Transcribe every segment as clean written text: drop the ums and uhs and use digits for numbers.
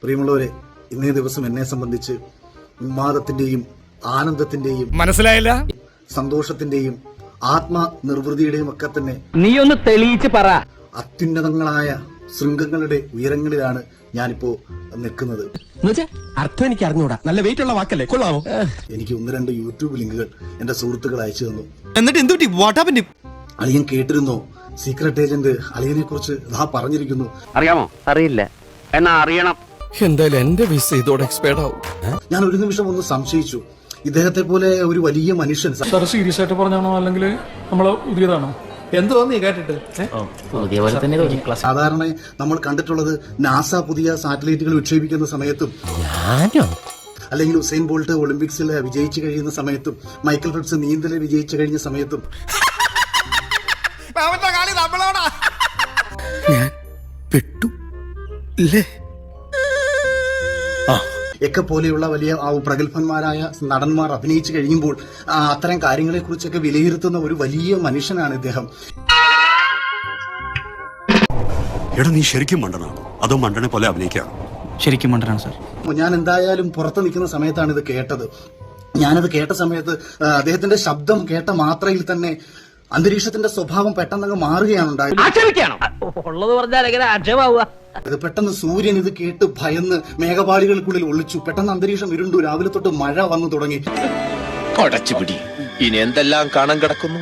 പ്രിയമുള്ളവരെ, ഇന്നേ ദിവസം എന്നെ സംബന്ധിച്ച് ഉന്മാദത്തിന്റെയും ആനന്ദത്തിന്റെയും മനസ്സിലായില്ല, സന്തോഷത്തിന്റെയും ആത്മനിർവൃതിയുടെയും ഒക്കെ തന്നെ നീ ഒന്ന് തെളിയിച്ച് പറ. അത്യുന്നതങ്ങളായ ശൃംഗങ്ങളുടെ ഉയരങ്ങളിലാണ് ഞാനിപ്പോ നിൽക്കുന്നത്. അർത്ഥം എനിക്ക് അറിഞ്ഞൂടാ. നല്ല വെയിറ്റ് ഉള്ള വാക്കല്ലേ, കൊള്ളാമോ? എനിക്ക് 1-2 യൂട്യൂബ് ലിങ്കുകൾ എന്റെ സുഹൃത്തുക്കൾ അയച്ചു തന്നു. എന്നിട്ട് എന്തുപറ്റി? വാട്ടാപ്പന്റെ അളിയൻ കേട്ടിരുന്നോ? സീക്രട്ട് ഏജന്റ് അളിയനെ കുറിച്ച് പറഞ്ഞിരിക്കുന്നു. അറിയാമോ? അറിയില്ല, എന്നാ അറിയണം. എന്തായാലും എന്റെ വിസ ഇതോടെ എക്സ്പയർഡ് ആവും. ഞാൻ ഒരു നിമിഷം ഒന്ന് സംശയിച്ചു. ഇദ്ദേഹത്തെ പോലെ ഒരു വലിയ മനുഷ്യൻ സാർ സീരിയസ് ആയിട്ട് പറഞ്ഞാണോ അല്ലെങ്കിൽ നമ്മള് പുതിയതാണോ? എന്ത് തോന്നി കേട്ടിട്ട്? സാധാരണ നമ്മൾ കണ്ടിട്ടുള്ളത് നാസ പുതിയ സാറ്റലൈറ്റുകൾ വിക്ഷേപിക്കുന്ന സമയത്തും, അല്ലെങ്കിൽ ഉസൈൻ ബോൾട്ട് ഒളിമ്പിക്സിൽ വിജയിച്ചു കഴിയുന്ന സമയത്തും, മൈക്കൽ ഫെൽപ്സ് നീന്തൽ വിജയിച്ചു കഴിഞ്ഞ സമയത്തും ഞാൻ പെട്ടു ഇല്ലേ ഒക്കെ പോലെയുള്ള വലിയ പ്രഗത്ഭന്മാരായ നടന്മാർ അഭിനയിച്ചു കഴിയുമ്പോൾ അത്തരം കാര്യങ്ങളെ കുറിച്ചൊക്കെ വിലയിരുത്തുന്ന ഒരു വലിയ മനുഷ്യനാണ് ഇദ്ദേഹം. എടാ, നീ ശരിക്കും മണ്ടനാണോ അതോ മണ്ടനെ പോലെ അഭിനയിക്കാണോ? ശരിക്കും മണ്ടനാണ് സാർ. ഞാൻ എന്തായാലും പുറത്ത് നിൽക്കുന്ന സമയത്താണ് ഇത് കേട്ടത്. ഞാനത് കേട്ട സമയത്ത് അദ്ദേഹത്തിന്റെ ശബ്ദം കേട്ട മാത്രയിൽ തന്നെ അന്തരീക്ഷത്തിന്റെ സ്വഭാവം പെട്ടെന്നങ്ങ് മാറുകയാണ് ഉണ്ടായത്. ഉള്ളത് പറഞ്ഞാൽ എങ്ങനെ ആക്ഷേപമാവുക? ഇത് പെട്ടെന്ന് സൂര്യൻ ഇത് കേട്ട് ഭയന്ന് മേഘപാളികൾക്കുള്ളിൽ ഒളിച്ചു. പെട്ടെന്ന് അന്തരീക്ഷം ഇരുണ്ടു. രാവിലെ തൊട്ട് മഴ വന്നു തുടങ്ങി. ഇനി എന്തെല്ലാം കാണാൻ കിടക്കുന്നു.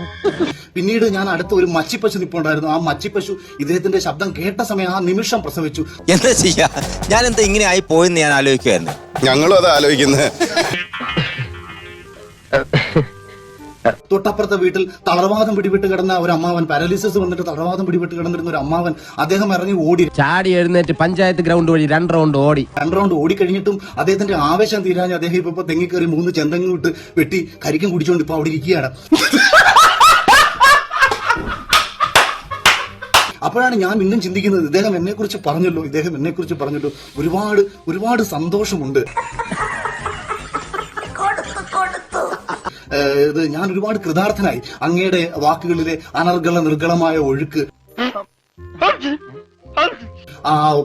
പിന്നീട് ഞാൻ അടുത്ത ഒരു മച്ചിപ്പശു നിൽപ്പുണ്ടായിരുന്നു. ആ മച്ചിപ്പശു ഇദ്ദേഹത്തിന്റെ ശബ്ദം കേട്ട സമയം ആ നിമിഷം പ്രസവിച്ചു. എന്താ ചെയ്യാ, ഞാൻ എന്താ ഇങ്ങനെ ആയി പോയെന്ന് ഞാൻ ആലോചിക്കുമായിരുന്നു. ഞങ്ങളും അത് ആലോചിക്കുന്നത്. തൊട്ടപ്പുറത്തെ വീട്ടിൽ തളർവാദം പിടിപെട്ട് കിടന്ന ഒരു അമ്മാവൻ, പാരാലിസിസ് വന്നിട്ട് തളർവാദം പിടിപെട്ട് കിടന്നിരുന്ന ഒരു അമ്മാവൻ, അദ്ദേഹം ഇറങ്ങി ഓടി. ചാടി എഴുന്നേറ്റ് പഞ്ചായത്ത് ഗ്രൗണ്ട് വഴി 2 റൗണ്ട് ഓടി. 2 റൗണ്ട് ഓടിക്കഴിഞ്ഞിട്ടും അദ്ദേഹത്തിന്റെ ആവേശം തീരാഞ്ഞ് അദ്ദേഹം ഇപ്പൊ തെങ്ങിക്കറി 3 ചെന്തങ്ങ് വിട്ട് വെട്ടി കരിക്കും കുടിച്ചുകൊണ്ട് ഇപ്പൊ അവിടെ ഇരിക്കുകയാണ്. അപ്പോഴാണ് ഞാൻ ഇന്നും ചിന്തിക്കുന്നത്, ഇദ്ദേഹം എന്നെ കുറിച്ച് പറഞ്ഞല്ലോ, ഒരുപാട് സന്തോഷമുണ്ട്. ഇത് ഞാൻ ഒരുപാട് കൃതാർത്ഥനായി. അങ്ങയുടെ വാക്കുകളിലെ നിർഗളമായ ഒഴുക്ക്,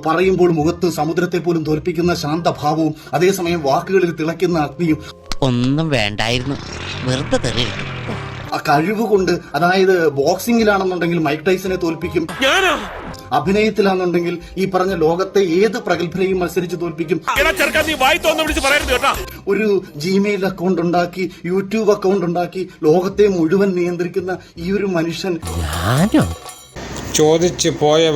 പറയുമ്പോൾ മുഖത്ത് സമുദ്രത്തെ പോലും തോൽപ്പിക്കുന്ന ശാന്തഭാവവും, അതേസമയം വാക്കുകളിൽ തിളയ്ക്കുന്ന അഗ്നിയും, ഒന്നും വേണ്ടായിരുന്നു, വെറുതെ തെറിയിട്ടു. ആ കഴിവ് കൊണ്ട്, അതായത് ബോക്സിംഗിലാണെന്നുണ്ടെങ്കിൽ മൈക്ക് ടൈസനെ തോൽപ്പിക്കും, അഭിനയത്തിലാണെന്നുണ്ടെങ്കിൽ ഈ പറഞ്ഞ ലോകത്തെ ഏത് പ്രഗത്ഭരെയും മത്സരിച്ച് തോൽപ്പിക്കും. ഒരു ജിമെയിൽ അക്കൗണ്ട് ഉണ്ടാക്കി, യൂട്യൂബ് അക്കൗണ്ട് ഉണ്ടാക്കി ലോകത്തെ മുഴുവൻ നിയന്ത്രിക്കുന്ന ഈ ഒരു മനുഷ്യൻ ചോദിച്ചു പോയ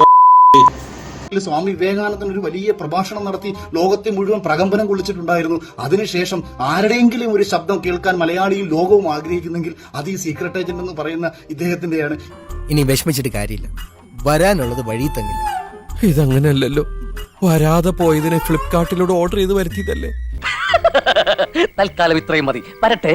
സ്വാമി വിവേകാനന്ദൻ ഒരു വലിയ പ്രഭാഷണം നടത്തി ലോകത്തെ മുഴുവൻ പ്രകമ്പനം കൊള്ളിച്ചിട്ടുണ്ടായിരുന്നു. അതിനുശേഷം ആരുടെയെങ്കിലും ഒരു ശബ്ദം കേൾക്കാൻ മലയാളിയും ലോകവും ആഗ്രഹിക്കുന്നെങ്കിൽ അത് ഈ സീക്രട്ട് ഏജന്റ് എന്ന് പറയുന്ന ഇദ്ദേഹത്തിന്റെയാണ്. ഇനി വിഷമിച്ചിട്ട് കാര്യമില്ല, വരാനുള്ളത് വഴി തങ്ങില്ല. ഇതങ്ങനെയല്ലല്ലോ, വരാതെ പോയതിനെ ഫ്ലിപ്കാർട്ടിലൂടെ ഓർഡർ ചെയ്ത് വരുത്തിയതല്ലേ. തൽക്കാലം ഇത്രയും മതി, വരട്ടെ.